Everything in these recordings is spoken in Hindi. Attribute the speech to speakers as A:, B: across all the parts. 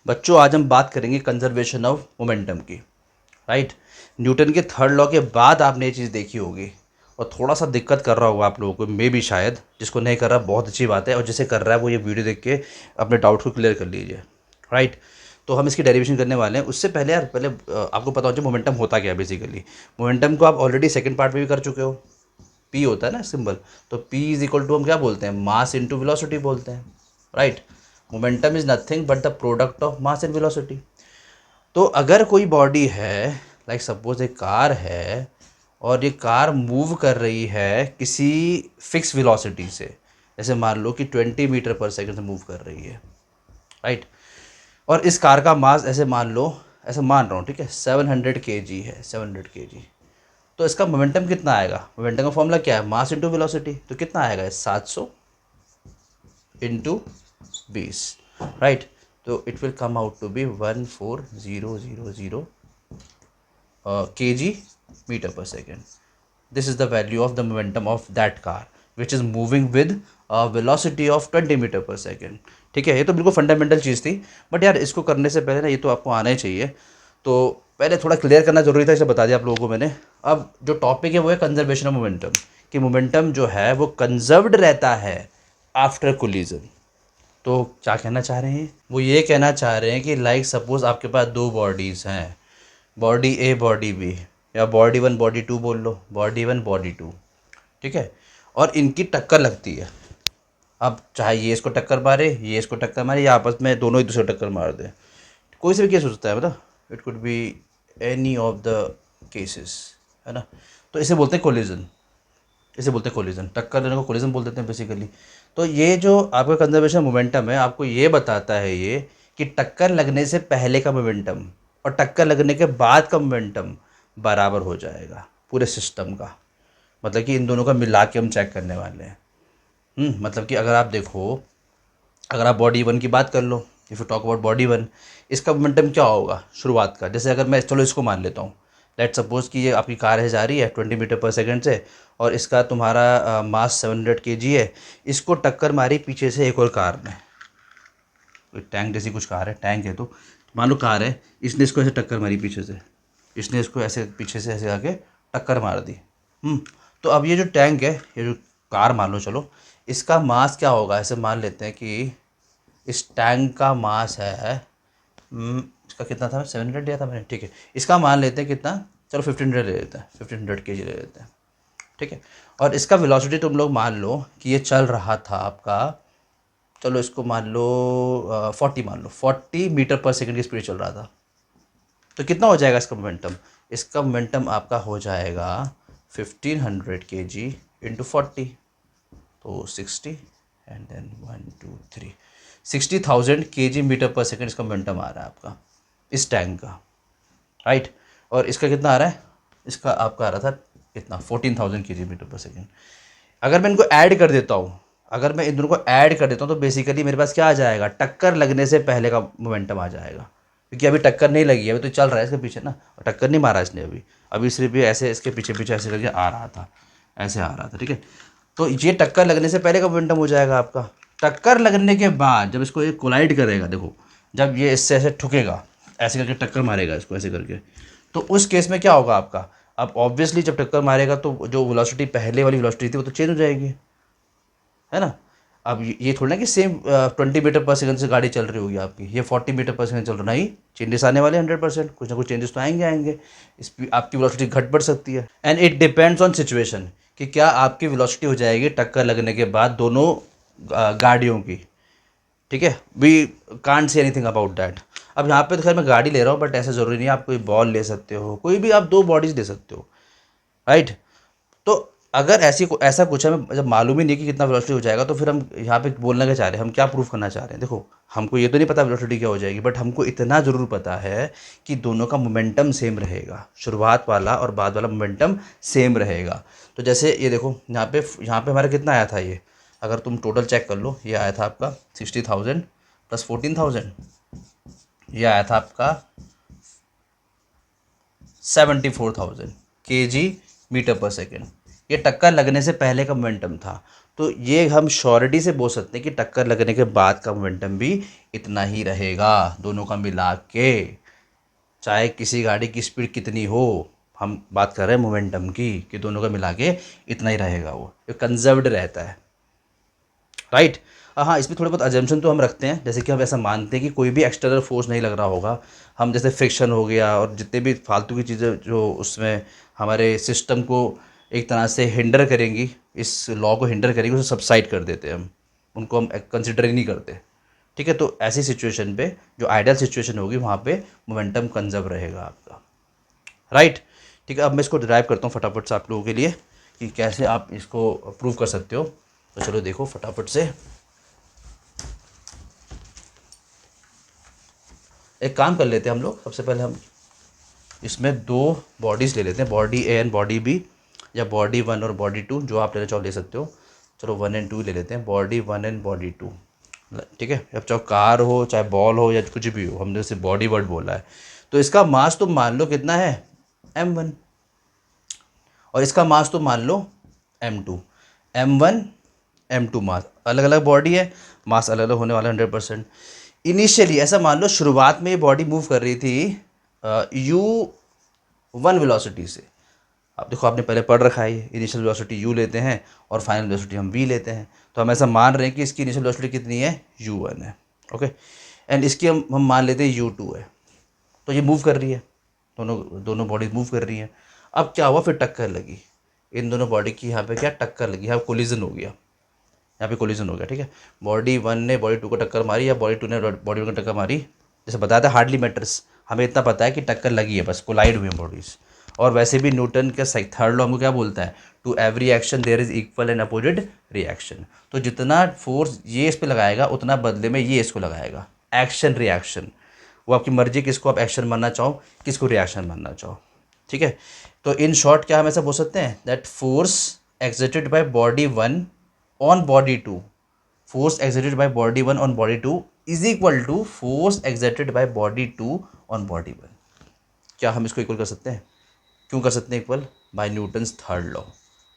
A: बच्चों आज हम बात करेंगे कंजर्वेशन ऑफ मोमेंटम की। राइट। न्यूटन के थर्ड लॉ के बाद आपने ये चीज़ देखी होगी और थोड़ा सा दिक्कत कर रहा होगा आप लोगों को, मे भी शायद। जिसको नहीं कर रहा बहुत अच्छी बात है, और जिसे कर रहा है वो ये वीडियो देख के अपने डाउट को क्लियर कर लीजिए। राइट। तो हम इसकी डेरिवेशन करने वाले हैं। उससे पहले यार पहले आपको पता हो जो मोमेंटम होता क्या है बेसिकली। मोमेंटम को आप ऑलरेडी सेकंड पार्ट में भी कर चुके हो। पी होता है ना सिंबल। तो पी इज इक्वल टू हम क्या बोलते हैं, मास इंटू वेलोसिटी बोलते हैं। Right. Momentum is nothing but the product of mass and velocity. तो अगर कोई बॉडी है, लाइक सपोज एक कार है, और ये कार मूव कर रही है किसी फिक्स वेलोसिटी से, जैसे मान लो कि 20 मीटर पर सेकंड से मूव कर रही है। राइट। और इस कार का मास ऐसे मान लो, ऐसे मान रहा हूँ, ठीक है, 700 kg है, 700 kg। तो इसका मोमेंटम कितना आएगा, मोमेंटम का फॉर्मूला क्या है, मास इंटू वेलोसिटी। तो कितना आएगा, 700 इंटू 20। राइट। तो it will come out to be 14000 kg meter per second. This is the value of the momentum of that car which is moving with a velocity of 20 metre पर सेकेंड। ठीक है, ये तो बिल्कुल फंडामेंटल चीज़ थी, बट यार इसको करने से पहले ना ये तो आपको आना ही चाहिए। तो पहले थोड़ा क्लियर करना जरूरी था, इसे बता दिया आप लोगों को मैंने। अब जो टॉपिक है वो है कंजर्वेशन ऑफ मोमेंटम, कि मोमेंटम जो है वो कंजर्व्ड रहता है आफ्टर कोलिजन। तो क्या कहना चाह रहे हैं, वो ये कहना चाह रहे हैं कि लाइक सपोज आपके पास दो बॉडीज़ हैं, बॉडी ए बॉडी बी, या बॉडी वन बॉडी टू बोल लो, बॉडी वन बॉडी टू। ठीक है। और इनकी टक्कर लगती है। अब चाहे ये इसको टक्कर मारे, ये इसको टक्कर मारे, या आपस में दोनों एक दूसरे को टक्कर मार दे, कोई से भी केस हो सकता है, मतलब it could be any of the cases, है ना। तो इसे बोलते हैं कोलिजन, इसे बोलते हैं कोलिजन। टक्कर देने को कोलिजन बोल देते हैं बेसिकली। तो ये जो आपका कंजर्वेशन मोमेंटम है, आपको ये बताता है ये कि टक्कर लगने से पहले का मोमेंटम और टक्कर लगने के बाद का मोमेंटम बराबर हो जाएगा पूरे सिस्टम का। मतलब कि इन दोनों का मिला के हम चेक करने वाले हैं। मतलब कि अगर आप देखो, अगर आप बॉडी वन की बात कर लो, if you talk about body one, इसका मोमेंटम क्या होगा शुरुआत का। जैसे अगर मैं, चलो इसको मान लेता हूँ, लेट सपोज कि ये आपकी कार है, जा रही है 20 मीटर पर सेकंड से, और इसका तुम्हारा मास 700 kg है। इसको टक्कर मारी पीछे से एक और कार ने, कोई टैंक जैसी कुछ कार है, टैंक है, तो मान लो कार है, इसने इसको ऐसे टक्कर मारी पीछे से, इसने इसको ऐसे पीछे से ऐसे आके टक्कर मार दी। तो अब ये जो टैंक है, ये जो कार मान लो, चलो इसका मास क्या होगा, ऐसे मान लेते हैं कि इस टैंक का मास है, इसका कितना था, 700 दिया था मैंने, ठीक है। इसका मान लेते हैं कितना, चलो 1500 ले लेते हैं, 1500 kg ले लेते हैं, ठीक है। और इसका वेलोसिटी तुम लोग मान लो कि ये चल रहा था आपका, चलो इसको मान लो 40, मान लो 40 मीटर पर सेकंड की स्पीड चल रहा था। तो कितना हो जाएगा इसका मोमेंटम, इसका मोमेंटम आपका हो जाएगा 1500 kg इंटू 40, तो 60, एंड देन 1 2 3, 60,000 kg मीटर पर सेकंड इसका मोमेंटम आ रहा है आपका इस टैंक का। राइट। और इसका कितना आ रहा है, इसका आपका आ रहा था कितना, 14,000 kg मीटर पर सेकंड। अगर मैं इनको ऐड कर देता हूँ, अगर मैं इन दोनों को ऐड कर देता हूँ, तो बेसिकली मेरे पास क्या आ जाएगा, टक्कर लगने से पहले का मोमेंटम आ जाएगा। क्योंकि अभी टक्कर नहीं लगी है, अभी तो चल रहा है इसके पीछे ना, और टक्कर नहीं मारा इसने अभी, अभी सिर्फ ये ऐसे इसके पीछे पीछे ऐसे करके आ रहा था, ऐसे आ रहा था, ठीक है। तो ये टक्कर लगने से पहले का मोमेंटम हो जाएगा आपका। टक्कर लगने के बाद जब इसको ये कोलाइड करेगा, देखो जब ये इससे ऐसे ठुकेगा, ऐसे करके टक्कर मारेगा इसको ऐसे करके, तो उस केस में क्या होगा आपका, अब ऑब्वियसली जब टक्कर मारेगा तो जो वेलोसिटी पहले वाली वेलोसिटी थी वो तो चेंज हो जाएगी, है ना। अब ये थोड़ा ना कि सेम 20 मीटर पर सेकंड से गाड़ी चल रही होगी आपकी, ये 40 मीटर पर सेकंड चल रहा, नहीं, चेंजेस आने वाले 100%, कुछ ना कुछ चेंजेस तो आएंगे आएंगे। इस आपकी वेलोसिटी घट बढ़ सकती है, and it depends on situation कि क्या आपकी वेलोसिटी हो जाएगी टक्कर लगने के बाद दोनों गाड़ियों की। ठीक है, we can't say anything about that. अब यहाँ पे तो खैर मैं गाड़ी ले रहा हूँ, बट ऐसा ज़रूरी नहीं है, आप कोई बॉल ले सकते हो, कोई भी आप दो बॉडीज़ ले सकते हो। राइट। तो अगर ऐसा कुछ हमें जब मालूम ही नहीं कि कितना वेलोसिटी हो जाएगा, तो फिर हम यहाँ पे बोलना क्या चाह रहे हैं, हम क्या प्रूफ करना चाह रहे हैं। देखो हमको ये तो नहीं पता वेलोसिटी क्या हो जाएगी, बट हमको इतना ज़रूर पता है कि दोनों का मोमेंटम सेम रहेगा, शुरुआत वाला और बाद वाला मोमेंटम सेम रहेगा। तो जैसे ये देखो यहाँ पे हमारा कितना आया था, ये अगर तुम टोटल चेक कर लो, ये आया था आपका 60,000 प्लस 14,000, ये आया था आपका 74,000 kg मीटर पर सेकेंड। ये टक्कर लगने से पहले का मोमेंटम था। तो ये हम श्योरिटी से बोल सकते हैं कि टक्कर लगने के बाद का मोमेंटम भी इतना ही रहेगा, दोनों का मिला के। चाहे किसी गाड़ी की स्पीड कितनी हो, हम बात कर रहे हैं मोमेंटम की, कि दोनों का मिला के इतना ही रहेगा, वो कंजर्व्ड रहता है, राइट। हाँ, इसमें थोड़े बहुत अजम्पशन तो हम रखते हैं, जैसे कि हम ऐसा मानते हैं कि कोई भी एक्सटर्नल फोर्स नहीं लग रहा होगा। हम जैसे फ्रिक्शन हो गया और जितने भी फालतू की चीज़ें जो उसमें हमारे सिस्टम को एक तरह से हिंडर करेंगी, इस लॉ को हिंडर करेंगी, उसे सबसाइड कर देते हैं हम, उनको हम कंसिडर ही नहीं करते। ठीक है, तो ऐसी सिचुएशन पे जो आइडियल सिचुएशन होगी वहाँ पे मोमेंटम कंजर्व रहेगा आपका, राइट। ठीक है, अब मैं इसको डिराइव करता हूँ फटाफट से आप लोगों के लिए कि कैसे आप इसको प्रूव कर सकते हो। तो चलो देखो फटाफट से। एक काम कर लेते हैं हम लोग, सबसे पहले हम इसमें दो बॉडीज़ ले लेते हैं, body A and body B, या बॉडी वन और बॉडी टू, जो आप लेना चाहो ले सकते हो। चलो 1 एंड 2 ले लेते हैं, बॉडी 1 एंड बॉडी 2। ठीक है, अब चाहे कार हो चाहे बॉल हो या कुछ भी हो, हमने उसे बॉडी वर्ड बोला है। तो इसका मास तो मान लो कितना है, m1, और इसका मास तो मान लो m2। m1 m2 मास अलग अलग बॉडी है, मास अलग अलग होने वाला 100%। इनिशियली ऐसा मान लो शुरुआत में ये बॉडी मूव कर रही थी u1 वेलोसिटी से। अब देखो आपने पहले पढ़ रखा है, इनिशियल वेलोसिटी u लेते हैं और फाइनल वेलोसिटी हम v लेते हैं। तो हम ऐसा मान रहे हैं कि इसकी इनिशियल वेलोसिटी कितनी है, u1 है, ओके। एंड इसकी हम मान लेते हैं u2 है। तो ये मूव कर रही है, दोनों दोनों बॉडीज मूव कर रही हैं। अब क्या हुआ, फिर टक्कर लगी, इन दोनों बॉडी की यहाँ पे क्या टक्कर लगी, यहाँ कोलिजन हो गया, यहाँ पे कोलिजन हो गया। ठीक है, बॉडी 1 ने बॉडी 2 को टक्कर मारी या बॉडी 2 ने बॉडी 1 को टक्कर मारी, जैसे बताया था हार्डली मैटर्स, हमें इतना पता है कि टक्कर लगी है, बस कोलाइड हुई बॉडीज़। और वैसे भी न्यूटन का थर्ड लॉ हमको क्या बोलता है, to every action there is equal and opposite reaction. तो जितना फोर्स ये इस पर लगाएगा उतना बदले में ये इसको लगाएगा, एक्शन रिएक्शन। वो आपकी मर्जी, किसको आप एक्शन मानना चाहो, किसको रिएक्शन मानना चाहो। ठीक है, तो इन शॉर्ट क्या हम ऐसा बोल सकते हैं, that force exerted by body 1 on body 2, force exerted by body 1 on body 2 is equal to force exerted by body 2 on body 1। क्या हम इसको इक्वल कर सकते हैं, क्यों कर सकते हैं equal, by Newton's third law.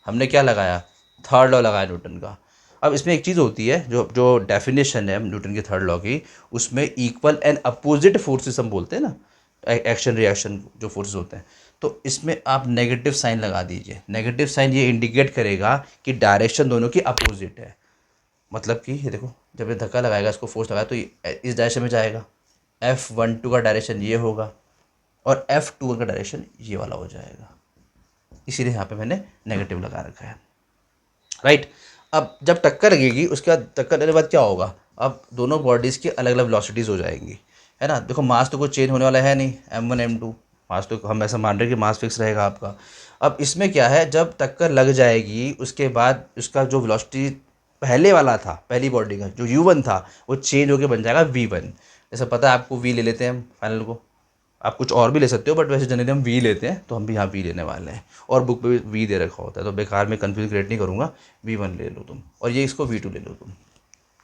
A: हमने क्या लगाया, थर्ड लॉ लगाया न्यूटन का। अब इसमें एक चीज़ होती है, जो जो डेफिनेशन है न्यूटन के थर्ड लॉ की, उसमें इक्वल एंड अपोजिट फोर्सेस हम बोलते हैं ना, एक्शन रिएक्शन जो फोर्सेस होते हैं। तो इसमें आप नेगेटिव साइन लगा दीजिए। नेगेटिव साइन ये इंडिकेट करेगा कि डायरेक्शन दोनों की अपोजिट है। मतलब कि ये देखो, जब ये धक्का लगाएगा, इसको फोर्स लगाया, तो ये इस डायरेक्शन में जाएगा, F12 का डायरेक्शन ये होगा और F21 का डायरेक्शन ये वाला हो जाएगा। इसीलिए यहाँ पे मैंने नेगेटिव लगा रखा है, राइट। अब जब टक्कर लगेगी, उसके बाद टक्कर लगने के बाद क्या होगा, अब दोनों बॉडीज़ की अलग अलग वेलोसिटीज़ हो जाएंगी, है ना। देखो मास तो कोई चेंज होने वाला है नहीं, m1 m2 मास तो हम ऐसा मान रहे हैं कि मास फिक्स रहेगा आपका। अब इसमें क्या है, जब टक्कर लग जाएगी उसके बाद उसका जो वेलोसिटी पहले वाला था, पहली बॉडी का जो u1 था, वो चेंज होकर बन जाएगा v1। जैसे पता है आपको v ले लेते हैं हम फाइनल को, आप कुछ और भी ले सकते हो, बट वैसे जनरली हम वी लेते हैं, तो हम भी यहाँ वी लेने वाले हैं। और बुक पे भी वी दे रखा होता है, तो बेकार में कंफ्यूज क्रिएट नहीं करूँगा, v1 ले लो तुम, और ये इसको v2 ले लो तुम।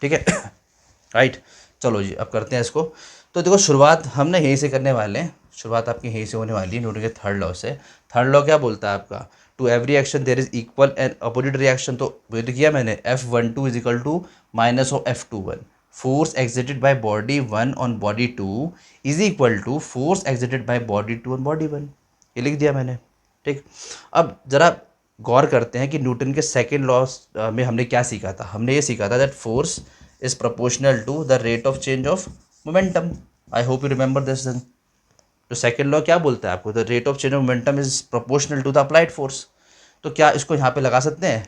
A: ठीक है राइट, चलो जी अब करते हैं इसको। तो देखो शुरुआत हम ना यहीं से करने वाले हैं, शुरुआत आपकी यहीं से होने वाली है न्यूटन के थर्ड लॉ से। थर्ड लॉ क्या बोलता है आपका, to every action there is equal and opposite reaction. तो वो तो किया मैंने, F12 is equal to minus of F21। Force exerted by body 1 on body 2 is equal to force exerted by body 2 on body 1। ये लिख दिया मैंने, ठीक। अब ज़रा गौर करते हैं कि न्यूटन के सेकेंड लॉ में हमने क्या सीखा था। हमने ये सीखा था that force is proportional to the rate of change of momentum. I hope you remember this. तो सेकेंड लॉ क्या बोलता है आपको, the rate of change of momentum is proportional to the applied force. तो क्या इसको यहाँ पे लगा सकते हैं,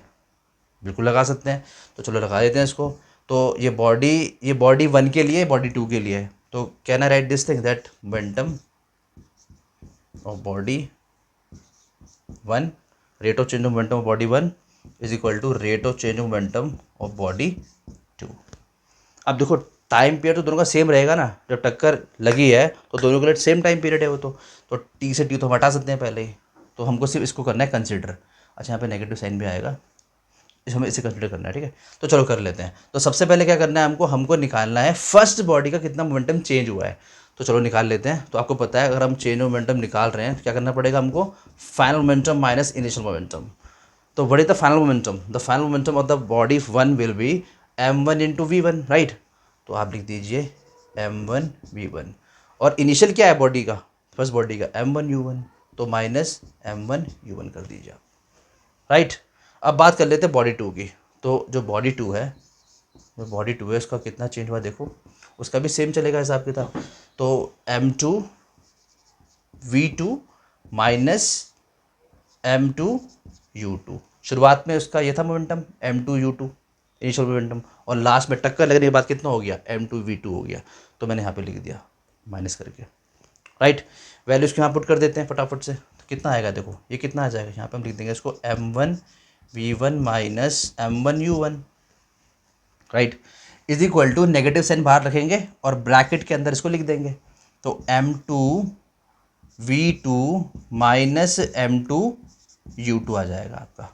A: बिल्कुल लगा सकते हैं। तो चलो लगा देते हैं इसको। तो ये बॉडी 1 के लिए, बॉडी 2 के लिए। तो can I write this thing that momentum of body 1, rate of change of momentum of body 1 is equal to rate of change of momentum of body 2। अब देखो टाइम पीरियड तो दोनों का सेम रहेगा ना, जब टक्कर लगी है तो दोनों के लिए सेम टाइम पीरियड है वो तो टी से टी तो हम हटा सकते हैं पहले ही। तो हमको सिर्फ इसको करना है कंसिडर। अच्छा यहाँ पे नेगेटिव साइन भी आएगा, हमें इसे कंसिडर करना है, ठीक है। तो चलो कर लेते हैं। तो सबसे पहले क्या करना है हमको निकालना है फर्स्ट बॉडी का कितना मोमेंटम चेंज हुआ है। तो चलो निकाल लेते हैं। तो आपको पता है अगर हम चेंज मोमेंटम निकाल रहे हैं तो क्या करना पड़ेगा हमको, final momentum minus initial momentum. तो what is the final momentum? The final momentum of the body 1 will be m1 into V one, right. तो आप लिख दीजिए m1 v1, और इनिशियल क्या है बॉडी का, फर्स्ट बॉडी का m1 u1, तो माइनस m1 u1 कर दीजिए आप, राइट। अब बात कर लेते हैं बॉडी टू की। तो जो बॉडी टू है, उसका कितना चेंज हुआ देखो, उसका भी सेम चलेगा हिसाब किताब। तो m2 v2 minus m2 u2, शुरुआत में उसका ये था momentum m2 u2 initial momentum, और लास्ट में टक्कर लगने के बाद कितना हो गया m2 v2 हो गया। तो मैंने यहाँ पे लिख दिया माइनस करके, राइट। वैल्यूज़ को यहाँ पुट कर देते हैं फटाफट से, तो कितना आएगा देखो, ये कितना आ जाएगा, यहाँ पे हम लिख देंगे इसको m1 v1 minus m1 u1, right, is equal to negative sign बाहर रखेंगे और ब्रैकेट के अंदर इसको लिख देंगे। तो m2 v2 minus m2 u2 आ जाएगा आपका,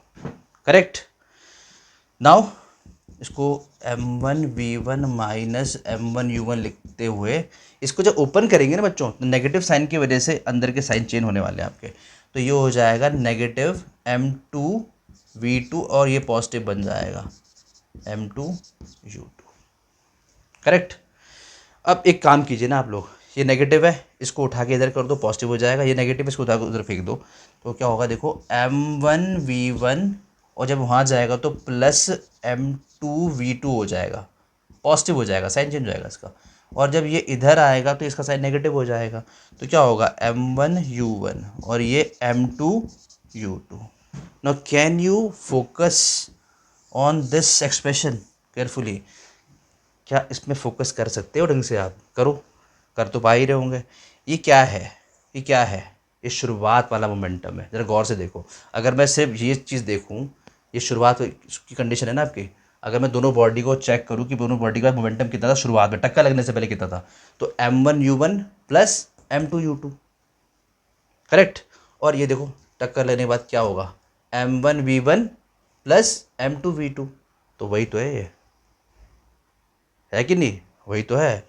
A: करेक्ट। नाउ इसको m1 v1 minus m1 u1 लिखते हुए इसको जब ओपन करेंगे ना बच्चों, तो नेगेटिव साइन की वजह से अंदर के साइन चेंज होने वाले हैं आपके, तो ये हो जाएगा नेगेटिव m2 v2 और ये पॉजिटिव बन जाएगा m2 u2, करेक्ट। अब एक काम कीजिए ना आप लोग, ये नेगेटिव है इसको उठा के इधर कर दो, पॉजिटिव हो जाएगा, ये नेगेटिव इसको उठा के उधर फेंक दो, तो क्या होगा देखो m1 v1, और जब वहाँ जाएगा तो प्लस m2 v2 हो जाएगा, पॉजिटिव हो जाएगा, साइन चेंज हो जाएगा इसका, और जब ये इधर आएगा तो इसका साइन नेगेटिव हो जाएगा, तो क्या होगा m1 u1 और ये m2 u2। Now can you focus on this expression carefully, क्या इसमें फोकस कर सकते हो ढंग से? आप करो, कर तो पा ही रहे होंगे। ये क्या है, ये क्या है, ये शुरुआत वाला मोमेंटम है, ज़रा गौर से देखो। अगर मैं सिर्फ ये चीज़ देखूँ, ये शुरुआत की कंडीशन है ना आपकी, अगर मैं दोनों बॉडी को चेक करूँ कि दोनों बॉडी का मोमेंटम कितना था शुरुआत में, टक्कर लगने से पहले कितना था, तो m1 u1 plus m2 u2, correct. और ये देखो टक्कर लगने के बाद क्या होगा, m1 v1 plus m2 v2, तो वही तो है, ये है कि नहीं, वही तो है।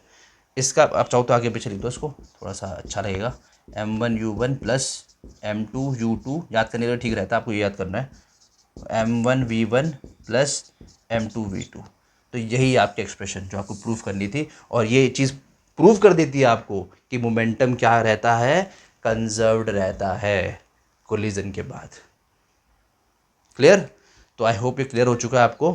A: इसका आप चाहो तो आगे पीछे लिख दो इसको, थोड़ा सा अच्छा रहेगा, m1 u1 plus m2 u2, याद करने के लिए ठीक रहता है, आपको ये याद करना है, m1 v1 plus m2 v2। तो यही आपकी एक्सप्रेशन जो आपको प्रूव करनी थी, और ये चीज़ प्रूव कर देती है आपको कि मोमेंटम क्या रहता है, कंजर्व्ड रहता है कोलिजन के बाद। क्लियर? तो आई होप ये क्लियर हो चुका है आपको।